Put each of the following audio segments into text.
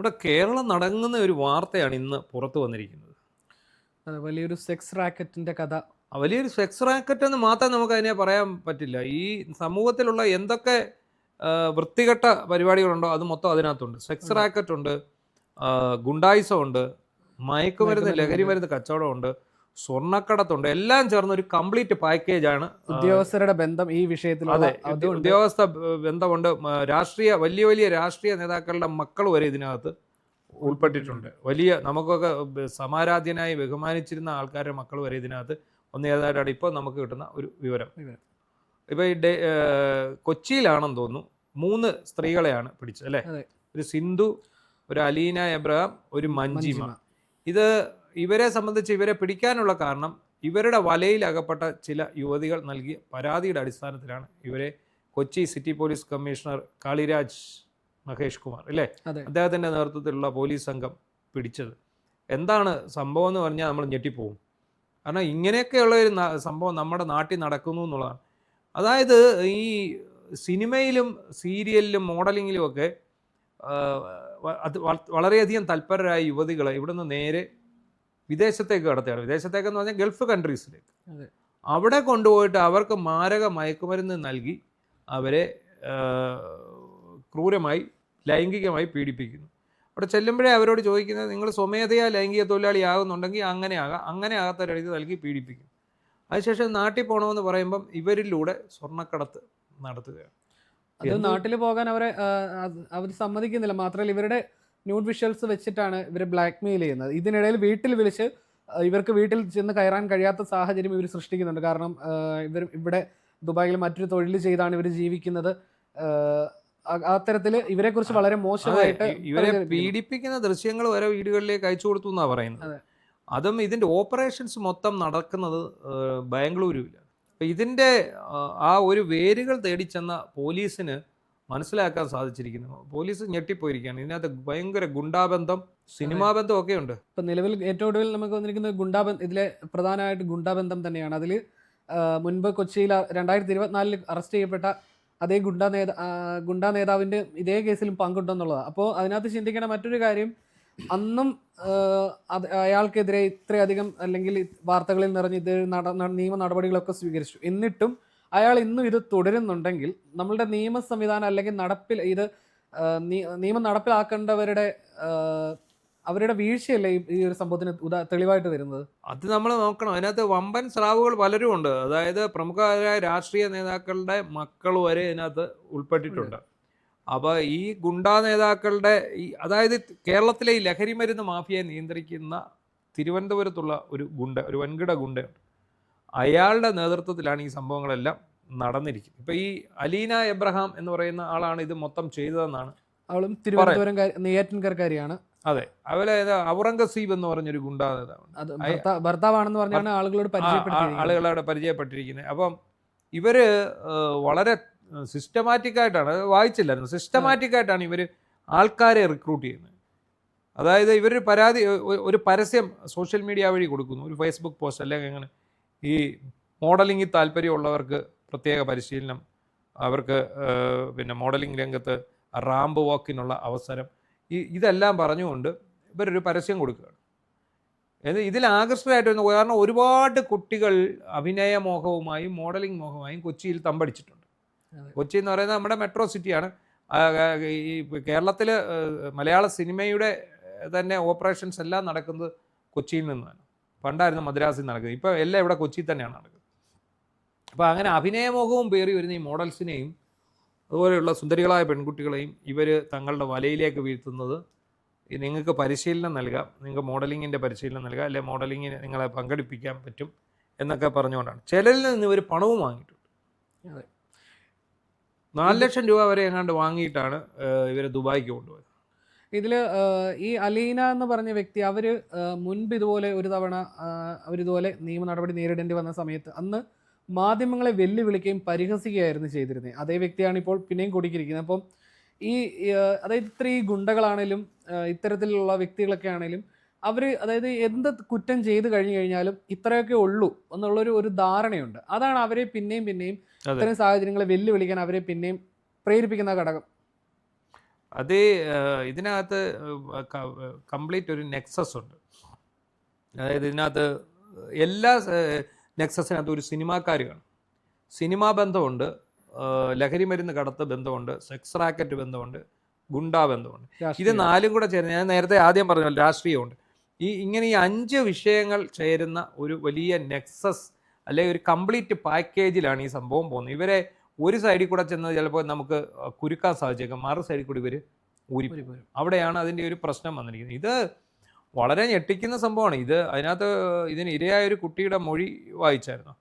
നമ്മുടെ കേരളം നടങ്ങുന്ന ഒരു വാർത്തയാണ് ഇന്ന് പുറത്തു വന്നിരിക്കുന്നത്. അതെ, വലിയൊരു സെക്സ് റാക്കറ്റിന്റെ കഥ. വലിയൊരു സെക്സ് റാക്കറ്റ് എന്ന് മാത്രം നമുക്ക് അതിനെ പറയാൻ പറ്റില്ല. ഈ സമൂഹത്തിലുള്ള എന്തൊക്കെ വൃത്തികെട്ട പരിപാടികളുണ്ടോ അത് മൊത്തം അതിനകത്തുണ്ട്. സെക്സ് ഉണ്ട്. റാക്കറ്റ് ഉണ്ട്, ഗുണ്ടായിസമുണ്ട്, മയക്കുമരുന്ന്, ലഹരി മയക്കുമരുന്നുണ്ട്. മരുന്ന് കച്ചവടമുണ്ട്, സ്വർണ്ണക്കടത്തുണ്ട്. എല്ലാം ചേർന്ന ഒരു കംപ്ലീറ്റ് പാക്കേജാണ്. ഉദ്യോഗസ്ഥരുടെ ബന്ധം ഈ വിഷയത്തിലുള്ള അതെ, അതുണ്ട്. ഉദ്യോഗസ്ഥ ബന്ധമുണ്ട്. വലിയ വലിയ രാഷ്ട്രീയ നേതാക്കളുടെ മക്കൾ വരെ ഇതിനകത്ത് ഉൾപ്പെട്ടിട്ടുണ്ട്. വലിയ നമുക്കൊക്കെ സമാരാധ്യനായി ബഹുമാനിച്ചിരുന്ന ആൾക്കാരുടെ മക്കൾ വരെ ഇതിനകത്ത് ഒന്നേതായിട്ടാണ് ഇപ്പോൾ നമുക്ക് കിട്ടുന്ന ഒരു വിവരം. ഇപ്പോൾ ഈ കൊച്ചിയിലാണെന്ന് തോന്നുന്നു 3 സ്ത്രീകളെയാണ് പിടിച്ചത് അല്ലേ? അതെ. ഒരു സിന്ധു, ഒരു അലീന എബ്രഹാം, ഒരു മഞ്ജിമ. മഞ്ജിമ. ഇത് ഇവരെ സംബന്ധിച്ച് ഇവരെ പിടിക്കാനുള്ള കാരണം ഇവരുടെ വലയിൽ അകപ്പെട്ട ചില യുവതികൾ നൽകിയ പരാതിയുടെ അടിസ്ഥാനത്തിലാണ് ഇവരെ Kochi city police commissioner Kaliraj Mahesh Kumar അല്ലേ, അതെ. അദ്ദേഹത്തിൻ്റെ നേതൃത്വത്തിലുള്ള പോലീസ് സംഘം പിടിച്ചത്. എന്താണ് സംഭവം എന്ന് പറഞ്ഞാൽ നമ്മൾ ഞെട്ടിപ്പോവും. കാരണം ഇങ്ങനെയൊക്കെയുള്ള ഒരു സംഭവം നമ്മുടെ നാട്ടിൽ നടക്കുന്നു എന്നുള്ളതാണ്. അതായത് ഈ സിനിമയിലും സീരിയലിലും മോഡലിങ്ങിലും ഒക്കെ അത് വളരെയധികം തൽപരരായ യുവതികളെ ഇവിടുന്ന് നേരെ വിദേശത്തേക്ക് കടത്തുകയാണ്. വിദേശത്തേക്കെന്ന് പറഞ്ഞാൽ ഗൾഫ് കൺട്രീസിലേക്ക്. അതെ. അവിടെ കൊണ്ടുപോയിട്ട് അവർക്ക് മാരക മയക്കുമരുന്ന് നൽകി അവരെ ക്രൂരമായി ലൈംഗികമായി പീഡിപ്പിക്കുന്നു. അവിടെ ചെല്ലുമ്പോഴേ അവരോട് ചോദിക്കുന്നത്, നിങ്ങൾ സ്വമേധയാ ലൈംഗിക തൊഴിലാളിയാകുന്നുണ്ടെങ്കിൽ അങ്ങനെ ആകാം, അങ്ങനെ ആകാത്തൊരഴുതി നൽകി പീഡിപ്പിക്കും. അതിനുശേഷം നാട്ടിൽ പോകണമെന്ന് പറയുമ്പം ഇവരിലൂടെ സ്വർണ്ണക്കടത്ത് നടത്തുകയാണ്. അത് നാട്ടിൽ പോകാൻ അവർ സമ്മതിക്കുന്നില്ല. മാത്രമല്ല ഇവരുടെ ന്യൂഡ് വിഷ്വൽസ് വെച്ചിട്ടാണ് ഇവർ ബ്ലാക്ക് മെയിൽ ചെയ്യുന്നത്. ഇതിനിടയിൽ വീട്ടിൽ വിളിച്ച് ഇവർക്ക് വീട്ടിൽ ചെന്ന് കയറാൻ കഴിയാത്ത സാഹചര്യം ഇവർ സൃഷ്ടിക്കുന്നുണ്ട്. കാരണം ഇവർ ഇവിടെ ദുബായിൽ മറ്റൊരു തൊഴിൽ ചെയ്താണ് ഇവർ ജീവിക്കുന്നത്. അത്തരത്തിൽ ഇവരെ കുറിച്ച് വളരെ മോശമായിട്ട് ഇവരെ പീഡിപ്പിക്കുന്ന ദൃശ്യങ്ങൾ വരെ വീടുകളിലേക്ക് അയച്ചു കൊടുത്തു എന്നാണ് പറയുന്നത്. അതും ഇതിൻ്റെ ഓപ്പറേഷൻസ് മൊത്തം നടക്കുന്നത് ബാംഗ്ലൂരുവിലാണ്. അപ്പം ഇതിൻ്റെ ആ ഒരു വേരുകൾ തേടിച്ചെന്ന പോലീസിന് മനസ്സിലാക്കാൻ സാധിച്ചിരിക്കുന്നു. പോലീസ് ഞെട്ടിപ്പോയിരിക്കുകയാണ്. ഇതിനകത്ത് ഭയങ്കര ഗുണ്ടാബന്ധം, സിനിമാ ബന്ധം ഒക്കെ ഉണ്ട്. ഇപ്പം നിലവിൽ ഏറ്റവും ഒടുവിൽ നമുക്ക് വന്നിരിക്കുന്നത് ഇതിലെ പ്രധാനമായിട്ട് ഗുണ്ടാബന്ധം തന്നെയാണ്. അതിൽ മുൻപ് കൊച്ചിയിൽ 2024 അറസ്റ്റ് ചെയ്യപ്പെട്ട അതേ ഗുണ്ടാ നേതാവിൻ്റെ ഇതേ കേസിലും പങ്കുണ്ടെന്നുള്ളതാണ്. അപ്പോൾ അതിനകത്ത് ചിന്തിക്കേണ്ട മറ്റൊരു കാര്യം, അന്നും അയാൾക്കെതിരെ ഇത്രയധികം അല്ലെങ്കിൽ വാർത്തകളിൽ നിറഞ്ഞ് ഇത് നിയമ നടപടികളൊക്കെ സ്വീകരിച്ചു. എന്നിട്ടും അയാൾ ഇന്നും ഇത് തുടരുന്നുണ്ടെങ്കിൽ നമ്മളുടെ നിയമ സംവിധാനം അല്ലെങ്കിൽ നിയമം നടപ്പിലാക്കേണ്ടവരുടെ അവരുടെ വീഴ്ചയല്ലേ ഈ ഒരു സംഭവത്തിന് തെളിവായിട്ട് വരുന്നത്. അത് നമ്മൾ നോക്കണം. അതിനകത്ത് വമ്പൻ സ്രാവുകൾ പലരും ഉണ്ട്. അതായത് പ്രമുഖരായ രാഷ്ട്രീയ നേതാക്കളുടെ മക്കൾ വരെ ഇതിനകത്ത് ഉൾപ്പെട്ടിട്ടുണ്ട്. അപ്പോൾ ഈ ഗുണ്ടാ നേതാക്കളുടെ അതായത് കേരളത്തിലെ ഈ ലഹരി മരുന്ന് മാഫിയയെ നിയന്ത്രിക്കുന്ന തിരുവനന്തപുരത്തുള്ള ഒരു വൻകിട ഗുണ്ടയുണ്ട്. അയാളുടെ നേതൃത്വത്തിലാണ് ഈ സംഭവങ്ങളെല്ലാം നടന്നിരിക്കുന്നത്. ഇപ്പോൾ ഈ അലീന എബ്രഹാം എന്ന് പറയുന്ന ആളാണ് ഇത് മൊത്തം ചെയ്തതെന്നാണ്. അവളും തിരുവനന്തപുരം നെയ്യാറ്റിൻകരക്കാരിയാണ്. അതെ, അവരെ ഔറംഗസീബ് എന്ന് പറഞ്ഞൊരു ഗുണ്ടാ നേതാവാണ്. ഭർത്താവാണെന്ന് പറഞ്ഞാണ് ആളുകളവിടെ പരിചയപ്പെട്ടിരിക്കുന്നത്. അപ്പം ഇവര് വളരെ സിസ്റ്റമാറ്റിക്കായിട്ടാണ്, വായിച്ചില്ലായിരുന്നു, സിസ്റ്റമാറ്റിക്കായിട്ടാണ് ഇവർ ആൾക്കാരെ റിക്രൂട്ട് ചെയ്യുന്നത്. അതായത് ഇവരൊരു ഒരു പരസ്യം സോഷ്യൽ മീഡിയ വഴി കൊടുക്കുന്നു, ഒരു ഫേസ്ബുക്ക് പോസ്റ്റ് അല്ലെങ്കിൽ അങ്ങനെ. ഈ മോഡലിംഗിൽ താല്പര്യമുള്ളവർക്ക് പ്രത്യേക പരിശീലനം, അവർക്ക് പിന്നെ മോഡലിംഗ് രംഗത്ത് റാമ്പ് വാക്കിനുള്ള അവസരം, ഇതെല്ലാം പറഞ്ഞുകൊണ്ട് ഇവരൊരു പരസ്യം കൊടുക്കുകയാണ്. ഇതിൽ ആകർഷകമായിട്ട് വരുന്ന കാരണം ഒരുപാട് കുട്ടികൾ അഭിനയ മോഹവുമായും മോഡലിംഗ് മോഹവുമായും കൊച്ചിയിൽ തമ്പടിച്ചിട്ടുണ്ട്. കൊച്ചി എന്ന് പറയുന്നത് നമ്മുടെ മെട്രോ സിറ്റിയാണ്. ഈ കേരളത്തിൽ മലയാള സിനിമയുടെ തന്നെ ഓപ്പറേഷൻസ് എല്ലാം നടക്കുന്നത് കൊച്ചിയിൽ നിന്നാണ്. പണ്ടായിരുന്നു മദ്രാസിൽ നടക്കുന്നത്, ഇപ്പോൾ എല്ലാം ഇവിടെ കൊച്ചിയിൽ തന്നെയാണ് നടക്കുന്നത്. അപ്പോൾ അങ്ങനെ അഭിനയമോഹവും പേറി വരുന്ന ഈ മോഡൽസിനെയും അതുപോലെയുള്ള സുന്ദരികളായ പെൺകുട്ടികളെയും ഇവർ തങ്ങളുടെ വലയിലേക്ക് വീഴ്ത്തുന്നത്, നിങ്ങൾക്ക് പരിശീലനം നൽകാം, നിങ്ങൾക്ക് മോഡലിങ്ങിൻ്റെ പരിശീലനം നൽകാം, അല്ലെങ്കിൽ മോഡലിങ്ങിന് നിങ്ങളെ പങ്കെടുപ്പിക്കാൻ പറ്റും എന്നൊക്കെ പറഞ്ഞുകൊണ്ടാണ്. ചിലരിൽ നിന്ന് ഇവർ പണവും വാങ്ങിയിട്ടുണ്ട്. 4 ലക്ഷം രൂപ വരെ എങ്ങാണ്ട് വാങ്ങിയിട്ടാണ് ഇവർ ദുബായിക്ക് കൊണ്ടുപോയത്. ഇതിൽ ഈ അലീന എന്ന് പറഞ്ഞ വ്യക്തി അവർ മുൻപ് ഇതുപോലെ ഒരു തവണ അവരിതുപോലെ നിയമ നടപടി നേരിടേണ്ടി വന്ന സമയത്ത് അന്ന് മാധ്യമങ്ങളെ വെല്ലുവിളിക്കുകയും പരിഹസിക്കുകയായിരുന്നു ചെയ്തിരുന്നത്. അതേ വ്യക്തിയാണ് ഇപ്പോൾ പിന്നെയും കുടുക്കിയിരിക്കുന്നത്. അപ്പം അതായത് ഇത്രയും ഗുണ്ടകളാണേലും ഇത്തരത്തിലുള്ള വ്യക്തികളൊക്കെ ആണേലും അതായത് എന്ത് കുറ്റം ചെയ്ത് കഴിഞ്ഞു കഴിഞ്ഞാലും ഇത്രയൊക്കെ ഉള്ളൂ എന്നുള്ളൊരു ധാരണയുണ്ട്. അതാണ് അവരെ പിന്നെയും ഇത്തരം സാഹചര്യങ്ങളെ വെല്ലുവിളിക്കാൻ അവരെ പിന്നെയും പ്രേരിപ്പിക്കുന്ന ഘടകം. അത് ഇതിനകത്ത് കംപ്ലീറ്റ് ഒരു നെക്സസ് ഉണ്ട്. അതായത് ഇതിനകത്ത് എല്ലാ നെക്സസിനകത്ത് ഒരു സിനിമാക്കാർ കാണും, സിനിമാ ബന്ധമുണ്ട്, ലഹരി മരുന്ന് കടത്ത് ബന്ധമുണ്ട്, സെക്സ് റാക്കറ്റ് ബന്ധമുണ്ട്, ഗുണ്ടാ ബന്ധമുണ്ട്. ഇത് നാലും കൂടെ ചേരുന്ന, ഞാൻ നേരത്തെ ആദ്യം പറഞ്ഞ രാഷ്ട്രീയമുണ്ട്. ഇങ്ങനെ ഈ 5 വിഷയങ്ങൾ ചേരുന്ന ഒരു വലിയ നെക്സസ് അല്ലെങ്കിൽ ഒരു കംപ്ലീറ്റ് പാക്കേജിലാണ് ഈ സംഭവം പോകുന്നത്. ഇവരെ ഒരു സൈഡിൽ കൂടെ ചെന്നത് ചിലപ്പോൾ നമുക്ക് കുരുക്കാൻ സാധിച്ചേക്കാം, മറു സൈഡിൽ കൂടി ഇവർ ഊരിപ്പോരും. അവിടെയാണ് അതിൻ്റെ ഒരു പ്രശ്നം വന്നിരിക്കുന്നത്. ഇത് വളരെ ഞെട്ടിക്കുന്ന സംഭവമാണ്. അതിനകത്ത് ഇതിന് ഇരയായ ഒരു കുട്ടിയുടെ മൊഴി വായിച്ചായിരുന്നു.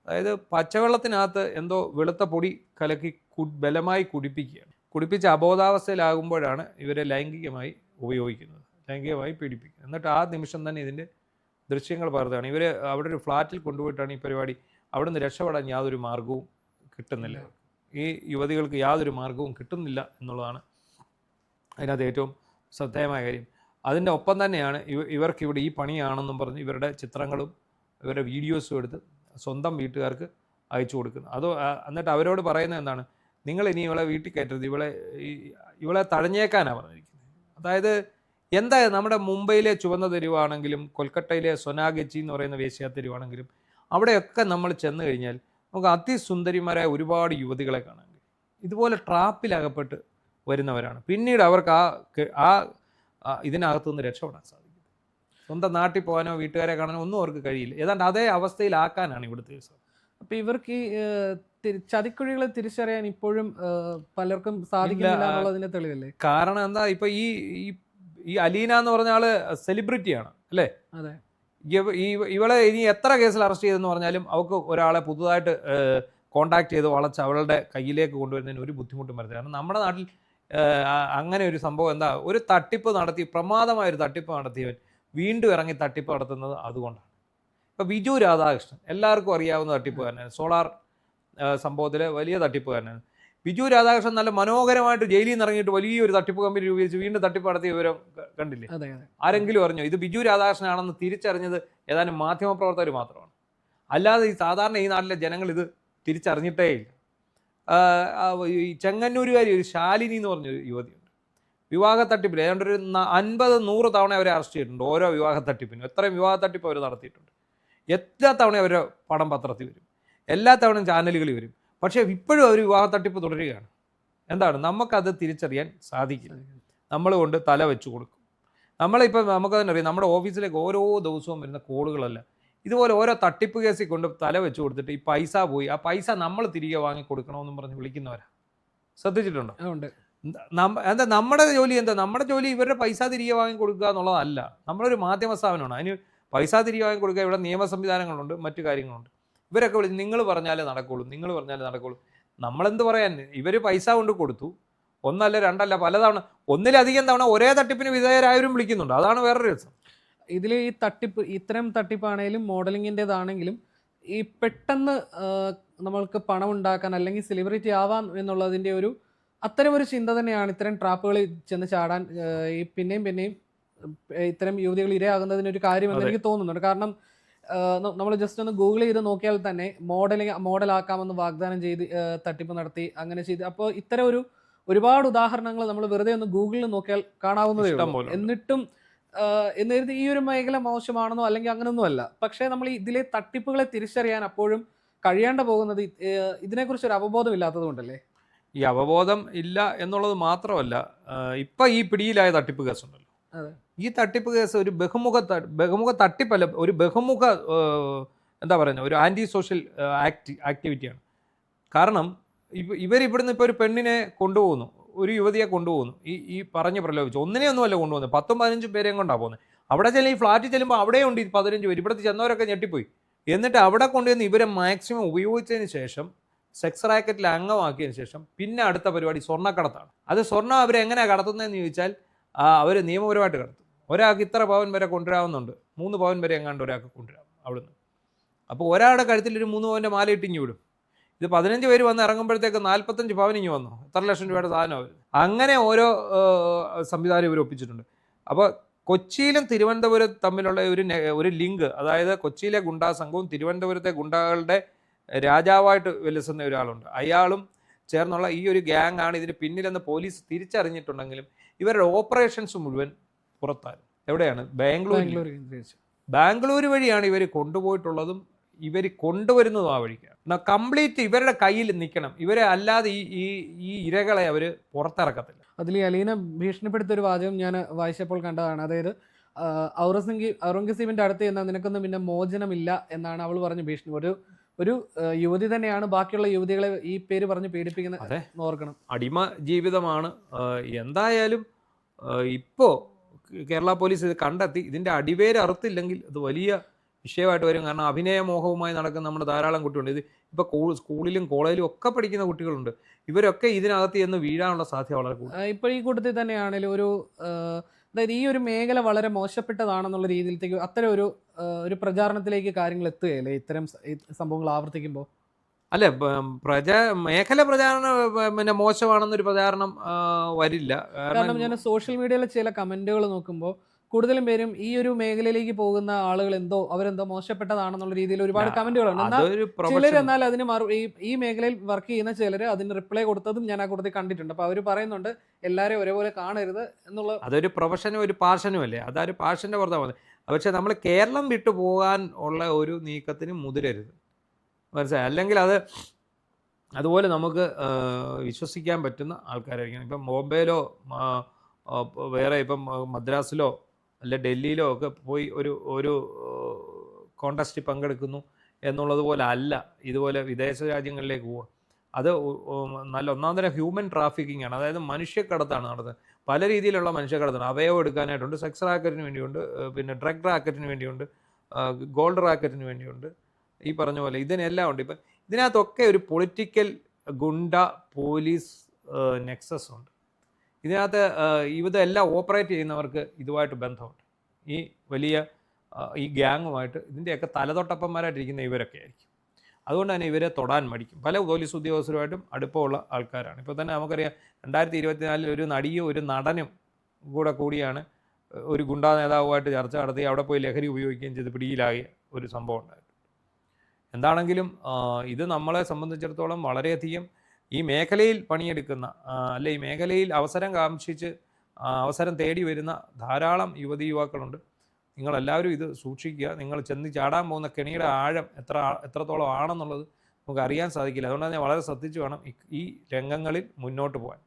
അതായത് പച്ചവെള്ളത്തിനകത്ത് എന്തോ വെളുത്ത പൊടി കലക്കി ബലമായി കുടിപ്പിക്കുകയാണ്. കുടിപ്പിച്ച് അബോധാവസ്ഥയിലാകുമ്പോഴാണ് ഇവരെ ലൈംഗികമായി ഉപയോഗിക്കുന്നത്, ലൈംഗികമായി പീഡിപ്പിക്കുന്നത്. എന്നിട്ട് ആ നിമിഷം തന്നെ ഇതിൻ്റെ ദൃശ്യങ്ങൾ പകർത്തുകയാണ്. ഇവർ അവിടെ ഒരു ഫ്ലാറ്റിൽ കൊണ്ടുപോയിട്ടാണ് ഈ പരിപാടി. അവിടെ നിന്ന് രക്ഷപ്പെടാൻ യാതൊരു മാർഗവും കിട്ടുന്നില്ല, ഈ യുവതികൾക്ക് യാതൊരു മാർഗവും കിട്ടുന്നില്ല എന്നുള്ളതാണ് അതിനകത്ത് ഏറ്റവും ശ്രദ്ധേയമായ കാര്യം. അതിൻ്റെ ഒപ്പം തന്നെയാണ് ഇവർക്കിവിടെ ഈ പണിയാണെന്നും പറഞ്ഞ് ഇവരുടെ ചിത്രങ്ങളും ഇവരുടെ വീഡിയോസും എടുത്ത് സ്വന്തം വീട്ടുകാർക്ക് അയച്ചു കൊടുക്കുന്നത്. എന്നിട്ട് അവരോട് പറയുന്നത് എന്താണ്, നിങ്ങൾ ഇനി ഇവളെ വീട്ടിൽ കയറ്റരുത്, ഇവളെ തഴഞ്ഞേക്കാനാണ് പറഞ്ഞിരിക്കുന്നത്. അതായത് എന്താ, നമ്മുടെ മുംബൈയിലെ ചുവന്ന തെരുവാണെങ്കിലും കൊൽക്കട്ടയിലെ സൊനാഗച്ചി എന്ന് പറയുന്ന വേശ്യാ തെരുവാണെങ്കിലും അവിടെയൊക്കെ നമ്മൾ ചെന്ന് കഴിഞ്ഞാൽ നമുക്ക് അതിസുന്ദരിമാരായ ഒരുപാട് യുവതികളെ കാണാൻ കഴിയും. ഇതുപോലെ ട്രാപ്പിലകപ്പെട്ട് വരുന്നവരാണ്. പിന്നീട് അവർക്ക് ഇതിനകത്തു നിന്ന് രക്ഷപ്പെടാൻ സാധിക്കും. സ്വന്തം നാട്ടിൽ പോകാനോ വീട്ടുകാരെ കാണാനോ ഒന്നും അവർക്ക് കഴിയില്ല. ഏതാണ്ട് അതേ അവസ്ഥയിലാക്കാനാണ് ഇവിടുത്തെ ദിവസം. അപ്പോൾ ഇവർക്ക് ഈ ചതിക്കുഴികളെ തിരിച്ചറിയാൻ ഇപ്പോഴും പലർക്കും സാധിക്കുന്നില്ല എന്നുള്ളതിന്റെ തെളിവല്ലേ? കാരണം എന്താ, ഇപ്പൊ ഈ അലീന എന്ന് പറഞ്ഞ ആള് സെലിബ്രിറ്റിയാണ് അല്ലേ? അതെ. ഇവളെ ഇനി എത്ര കേസിൽ അറസ്റ്റ് ചെയ്തെന്ന് പറഞ്ഞാലും അവൾക്ക് ഒരാളെ പുതുതായിട്ട് കോണ്ടാക്ട് ചെയ്ത് വളച്ച് അവളുടെ കയ്യിലേക്ക് കൊണ്ടുവരുന്നതിന് ഒരു ബുദ്ധിമുട്ടും വരുന്നത്. കാരണം നമ്മുടെ നാട്ടിൽ അങ്ങനെ ഒരു സംഭവം എന്താ, ഒരു തട്ടിപ്പ് നടത്തി, പ്രമാദമായൊരു തട്ടിപ്പ് നടത്തിയവൻ വീണ്ടും ഇറങ്ങി തട്ടിപ്പ് നടത്തുന്നത് അതുകൊണ്ടാണ്. ഇപ്പോൾ ബിജു രാധാകൃഷ്ണൻ എല്ലാവർക്കും അറിയാവുന്ന തട്ടിപ്പുകാരനാണ്, സോളാർ സംഭവത്തിലെ വലിയ തട്ടിപ്പുകാരനാണ്. ബിജു രാധാകൃഷ്ണൻ നല്ല മനോഹരമായിട്ട് ജയിലിൽ നിന്ന് ഇറങ്ങിയിട്ട് വലിയൊരു തട്ടിപ്പ് കമ്പനി രൂപീകരിച്ച് വീണ്ടും തട്ടിപ്പ് നടത്തിയ വിവരം കണ്ടില്ലേ? ആരെങ്കിലും അറിഞ്ഞോ? ഇത് ബിജു രാധാകൃഷ്ണനാണെന്ന് തിരിച്ചറിഞ്ഞത് ഏതാനും മാധ്യമപ്രവർത്തകർ മാത്രമാണ്. അല്ലാതെ ഈ സാധാരണ ഈ നാട്ടിലെ ജനങ്ങൾ ഇത് തിരിച്ചറിഞ്ഞിട്ടേ ഇല്ല. ഈ ചെങ്ങന്നൂരുകാരി ഒരു ശാലിനി എന്ന് പറഞ്ഞൊരു യുവതിയുണ്ട്, വിവാഹ തട്ടിപ്പിൽ ഏതാണ്ട് ഒരു 50-100 തവണ അവരെ അറസ്റ്റ് ചെയ്തിട്ടുണ്ട്. ഓരോ വിവാഹ തട്ടിപ്പിനും എത്രയും വിവാഹ തട്ടിപ്പ് അവർ നടത്തിയിട്ടുണ്ട്. എല്ലാ തവണയും അവരുടെ പടം പത്രത്തിൽ വരും, എല്ലാ തവണയും ചാനലുകളിൽ വരും. പക്ഷേ ഇപ്പോഴും അവർ വിവാഹ തട്ടിപ്പ് തുടരുകയാണ്. എന്താണ്, നമുക്കത് തിരിച്ചറിയാൻ സാധിക്കില്ല. നമ്മൾ കൊണ്ട് തല വെച്ച് കൊടുക്കും. നമ്മളിപ്പോൾ നമുക്ക് തന്നെ അറിയാം, നമ്മുടെ ഓഫീസിലേക്ക് ഓരോ ദിവസവും വരുന്ന കോളുകളല്ല ഇതുപോലെ ഓരോ തട്ടിപ്പ് കേസിൽ കൊണ്ട് തല വെച്ച് കൊടുത്തിട്ട് ഈ പൈസ പോയി, ആ പൈസ നമ്മൾ തിരികെ വാങ്ങി കൊടുക്കണമെന്നും പറഞ്ഞ് വിളിക്കുന്നവരാ. ശ്രദ്ധിച്ചിട്ടുണ്ടോ? എന്താ നമ്മുടെ ജോലി? എന്താ നമ്മുടെ ജോലി? ഇവരുടെ പൈസ തിരികെ വാങ്ങി കൊടുക്കുക എന്നുള്ളതല്ല. നമ്മളൊരു മാധ്യമ സ്ഥാപനമാണ്, അതിന് പൈസ തിരികെ വാങ്ങി കൊടുക്കുക. ഇവിടെ നിയമ സംവിധാനങ്ങളുണ്ട്, മറ്റു കാര്യങ്ങളുണ്ട്. ഇവരൊക്കെ വിളിച്ച് നിങ്ങൾ പറഞ്ഞാലേ നടക്കുള്ളൂ, നിങ്ങൾ പറഞ്ഞാലേ നടക്കുള്ളൂ. നമ്മളെന്ത് പറയാൻ? ഇവർ പൈസ കൊണ്ട് കൊടുത്തു, 1 അല്ല 2 അല്ല പലതവണ, 1-ലധികം തവണ ഒരേ തട്ടിപ്പിന് വിധേയരായവരും വിളിക്കുന്നുണ്ട്. അതാണ് വേറൊരു രസം. ഇതിൽ ഈ തട്ടിപ്പ്, ഇത്തരം തട്ടിപ്പാണെങ്കിലും മോഡലിങ്ങിൻ്റെതാണെങ്കിലും ഈ പെട്ടെന്ന് നമ്മൾക്ക് പണം ഉണ്ടാക്കാൻ അല്ലെങ്കിൽ സെലിബ്രിറ്റി ആവാം എന്നുള്ളതിൻ്റെ അത്തരം ഒരു ചിന്ത തന്നെയാണ് ഇത്തരം ട്രാപ്പുകളിൽ ചെന്ന് ചാടാൻ ഈ പിന്നെയും ഇത്തരം യുവതികൾ ഇരയാകുന്നതിനൊരു കാര്യമെന്ന് എനിക്ക് തോന്നുന്നുണ്ട്. കാരണം നമ്മൾ ജസ്റ്റ് ഒന്ന് ഗൂഗിൾ ചെയ്ത് നോക്കിയാൽ തന്നെ മോഡലാക്കാമെന്ന് വാഗ്ദാനം ചെയ്ത് തട്ടിപ്പ് നടത്തി അങ്ങനെ ചെയ്ത്, അപ്പോൾ ഇത്തരം ഒരുപാട് ഉദാഹരണങ്ങൾ നമ്മൾ വെറുതെ ഒന്ന് ഗൂഗിളിൽ നോക്കിയാൽ കാണാവുന്നതേ ഉള്ളൂ. എന്നിട്ടും എന്ന് ഈ ഒരു മേഖല മോശമാണെന്നോ അല്ലെങ്കിൽ അങ്ങനെയൊന്നും അല്ല. പക്ഷേ നമ്മൾ ഇതിലെ തട്ടിപ്പുകളെ തിരിച്ചറിയാൻ അപ്പോഴും കഴിയാണ്ട് പോകുന്നത് ഇതിനെക്കുറിച്ച് ഒരു അവബോധം ഇല്ലാത്തത് കൊണ്ടല്ലേ? ഈ അവബോധം ഇല്ല എന്നുള്ളത് മാത്രമല്ല, ഇപ്പം ഈ പിടിയിലായ തട്ടിപ്പ് കേസുണ്ടല്ലോ, ഈ തട്ടിപ്പ് കേസ് ഒരു ബഹുമുഖ തട്ടിപ്പല്ല, ഒരു ബഹുമുഖ എന്താ പറയുന്നത്, ഒരു ആൻറ്റി സോഷ്യൽ ആക്ടിവിറ്റിയാണ്. കാരണം ഇവരിവിടുന്ന് ഇപ്പോൾ ഒരു പെണ്ണിനെ കൊണ്ടുപോകുന്നു, ഒരു യുവതിയെ കൊണ്ടുപോകുന്നു, ഈ പറഞ്ഞ് പ്രലോഭിച്ചു. ഒന്നിനെയൊന്നുമല്ല കൊണ്ടുപോകുന്നത്, 10-15 പേരെയും കൊണ്ടാണ് പോകുന്നത്. അവിടെ ഈ ഫ്ലാറ്റിൽ ചെല്ലുമ്പോൾ അവിടെയുണ്ട് 15 പേര്. ഇവിടുത്തെ ചെന്നവരൊക്കെ ഞെട്ടിപ്പോയി. എന്നിട്ട് അവിടെ കൊണ്ടുവന്ന് ഇവരെ മാക്സിമം ഉപയോഗിച്ചതിന് ശേഷം സെക്സ് റാക്കറ്റിൽ അംഗമാക്കിയതിന് ശേഷം പിന്നെ അടുത്ത പരിപാടി സ്വർണ്ണക്കടത്താണ്. അത് സ്വർണ്ണം അവരെങ്ങനെയാണ് കടത്തുന്നതെന്ന് ചോദിച്ചാൽ അവർ നിയമപരമായിട്ട് കടത്തും. ഒരാൾക്ക് ഇത്ര പവൻ വരെ കൊണ്ടുവരാവുന്നുണ്ട്, 3 പവൻ വരെ എങ്ങാണ്ട് ഒരാൾക്ക് കൊണ്ടുവരാം അവിടുന്ന്. അപ്പോൾ ഒരാളുടെ കഴുത്തിൽ ഒരു 3 പവൻ്റെ മാല ഇട്ടിഞ്ഞു വിടും. ഇത് 15 പേര് വന്ന് ഇറങ്ങുമ്പോഴത്തേക്ക് 45 പവൻ ഇഞ്ഞു വന്നു, എത്ര ലക്ഷം രൂപയുടെ സാധനം അവർ. അങ്ങനെ ഓരോ സംവിധാനം ഇവർ ഒപ്പിച്ചിട്ടുണ്ട്. അപ്പോൾ കൊച്ചിയിലും തിരുവനന്തപുരത്തും തമ്മിലുള്ള ഒരു ലിങ്ക്, അതായത് കൊച്ചിയിലെ ഗുണ്ടാ സംഘവും തിരുവനന്തപുരത്തെ ഗുണ്ടകളുടെ രാജാവായിട്ട് വിലസുന്ന ഒരാളുണ്ട്. അയാളും ചേർന്നുള്ള ഈ ഒരു ഗ്യാങ് ആണ് ഇതിന് പിന്നിലെന്ന് പോലീസ് തിരിച്ചറിഞ്ഞിട്ടുണ്ടെങ്കിലും ഇവരുടെ ഓപ്പറേഷൻസ് മുഴുവൻ പുറത്താണ്. എവിടെയാണ്? ബാംഗ്ലൂർ വഴിയാണ് ഇവർ കൊണ്ടുപോയിട്ടുള്ളതും ഇവർ കൊണ്ടുവരുന്നതും ആ വഴിക്കാണ്. എന്നാൽ കംപ്ലീറ്റ് ഇവരുടെ കയ്യിൽ നിൽക്കണം. ഇവരെ അല്ലാതെ ഈ ഇരകളെ അവർ പുറത്തിറക്കത്തില്ല. അതിൽ അലീന ഭീഷണിപ്പെടുത്തിയ ഒരു വാചകം ഞാൻ വായിച്ചപ്പോൾ കണ്ടതാണ്. അതായത് ഔറംഗസീബിന്റെ അടുത്ത് ചെന്നാൽ നിനക്കൊന്നും പിന്നെ മോചനമില്ല എന്നാണ് അവൾ പറഞ്ഞ ഭീഷണി. ഒരു യുവതി തന്നെയാണ് ബാക്കിയുള്ള യുവതികളെ ഈ പേര് പറഞ്ഞ് പീഡിപ്പിക്കുന്നത്. ഓർക്കണം, അടിമ ജീവിതമാണ്. എന്തായാലും ഇപ്പോൾ കേരള പോലീസ് ഇത് കണ്ടെത്തി ഇതിൻ്റെ അടിവേര് അറുത്തില്ലെങ്കിൽ അത് വലിയ വിഷയമായിട്ട് വരും. കാരണം അഭിനയമോഹവുമായി നടക്കുന്ന നമ്മുടെ ധാരാളം കുട്ടികളുണ്ട്. ഇത് ഇപ്പോൾ സ്കൂളിലും കോളേജിലും ഒക്കെ പഠിക്കുന്ന കുട്ടികളുണ്ട്. ഇവരൊക്കെ ഇതിനകത്ത് ചെന്ന് വീഴാനുള്ള സാധ്യത വളരെ കൂടുതൽ. ഇപ്പോൾ ഈ കൂട്ടത്തിൽ തന്നെയാണെങ്കിലും അതായത് ഈ ഒരു മേഖല വളരെ മോശപ്പെട്ടതാണെന്നുള്ള രീതിയിലേക്ക് അത്തരം ഒരു പ്രചാരണത്തിലേക്ക് കാര്യങ്ങൾ എത്തുകയല്ലേ ഇത്തരം സംഭവങ്ങൾ ആവർത്തിക്കുമ്പോൾ? അല്ല, മേഖല പ്രചാരണം പിന്നെ മോശമാണെന്നൊരു പ്രചാരണം വരില്ല. കാരണം ഞാൻ സോഷ്യൽ മീഡിയയിലെ ചില കമന്റുകൾ നോക്കുമ്പോൾ കൂടുതലും പേരും ഈ ഒരു മേഖലയിലേക്ക് പോകുന്ന ആളുകൾ അവരെന്തോ മോശപ്പെട്ടതാണെന്നുള്ള രീതിയിൽ ഒരുപാട് കമന്റുകളുണ്ട്. ചിലർ എന്നാൽ അതിന് ഈ മേഖലയിൽ വർക്ക് ചെയ്യുന്ന ചിലർ അതിന് റിപ്ലൈ കൊടുത്തതും ഞാൻ ആ കൂട്ടത്തിൽ കണ്ടിട്ടുണ്ട്. അപ്പൊ അവർ പറയുന്നുണ്ട് എല്ലാവരെയും ഒരേപോലെ കാണരുത് എന്നുള്ള. അതൊരു പ്രൊഫഷനും ഒരു പാഷനും അല്ലേ, അതൊരു പാഷന്റെ പുറത്താണ് പോകുന്നത്. പക്ഷെ നമ്മൾ കേരളം വിട്ടു പോകാൻ ഉള്ള ഒരു നീക്കത്തിന് മുതിരരുത്, മനസ്സിലായി? അല്ലെങ്കിൽ അതുപോലെ നമുക്ക് വിശ്വസിക്കാൻ പറ്റുന്ന ആൾക്കാരായിരിക്കണം. ഇപ്പം ബോംബെയിലോ വേറെ ഇപ്പം മദ്രാസിലോ അല്ലെ ഡൽഹിയിലോ ഒക്കെ പോയി ഒരു കോണ്ടസ്റ്റിൽ പങ്കെടുക്കുന്നു എന്നുള്ളതുപോലെ അല്ല ഇതുപോലെ വിദേശ രാജ്യങ്ങളിലേക്ക് പോവുക. അത് നല്ല ഒന്നാം തരം ഹ്യൂമൻ ട്രാഫിക്കിംഗ് ആണ്. അതായത് മനുഷ്യക്കടത്താണ് നടത്തുന്നത്. പല രീതിയിലുള്ള മനുഷ്യക്കടത്താണ്. അവയവം എടുക്കാനായിട്ടുണ്ട്, സെക്സ് റാക്കറ്റിന് വേണ്ടിയുണ്ട്, പിന്നെ ഡ്രഗ് റാക്കറ്റിന് വേണ്ടിയുണ്ട്, ഗോൾഡ് റാക്കറ്റിന് വേണ്ടിയുണ്ട്, ഈ പറഞ്ഞ പോലെ ഇതിനെല്ലാം ഉണ്ട്. ഇപ്പം ഇതിനകത്തൊക്കെ ഒരു പൊളിറ്റിക്കൽ ഗുണ്ട പോലീസ് നെക്സസ് ഉണ്ട്. ഇതിനകത്ത് ഇതെല്ലാം ഓപ്പറേറ്റ് ചെയ്യുന്നവർക്ക് ഇതുമായിട്ട് ബന്ധമുണ്ട്. ഈ വലിയ ഈ ഗ്യാങ്ങുമായിട്ട് ഇതിൻ്റെയൊക്കെ തലതൊട്ടപ്പന്മാരായിട്ടിരിക്കുന്ന ഇവരൊക്കെ ആയിരിക്കും. അതുകൊണ്ട് തന്നെ ഇവരെ തൊടാൻ മടിക്കും. പല പോലീസ് ഉദ്യോഗസ്ഥരുമായിട്ടും അടുപ്പമുള്ള ആൾക്കാരാണ്. ഇപ്പോൾ തന്നെ നമുക്കറിയാം 2024 ഒരു നടിയും ഒരു നടനും കൂടിയാണ് ഒരു ഗുണ്ടാ നേതാവുമായിട്ട് ചർച്ച നടത്തി അവിടെ പോയി ലഹരി ഉപയോഗിക്കുകയും ചെയ്ത് പിടിയിലാകിയ ഒരു സംഭവം ഉണ്ടായിരുന്നു. എന്താണെങ്കിലും ഇത് നമ്മളെ സംബന്ധിച്ചിടത്തോളം വളരെയധികം ഈ മേഖലയിൽ പണിയെടുക്കുന്ന അല്ലെ ഈ മേഖലയിൽ അവസരം കാംക്ഷിച്ച് അവസരം തേടി വരുന്ന ധാരാളം യുവതിയുവാക്കളുണ്ട്. നിങ്ങളെല്ലാവരും ഇത് സൂക്ഷിക്കുക. നിങ്ങൾ ചെന്ന് ചാടാൻ പോകുന്ന കെണിയുടെ ആഴം എത്രത്തോളം ആണെന്നുള്ളത് നമുക്ക് അറിയാൻ സാധിക്കില്ല. അതുകൊണ്ട് തന്നെ വളരെ ശ്രദ്ധിച്ചു വേണം ഈ രംഗങ്ങളിൽ മുന്നോട്ട് പോകാൻ.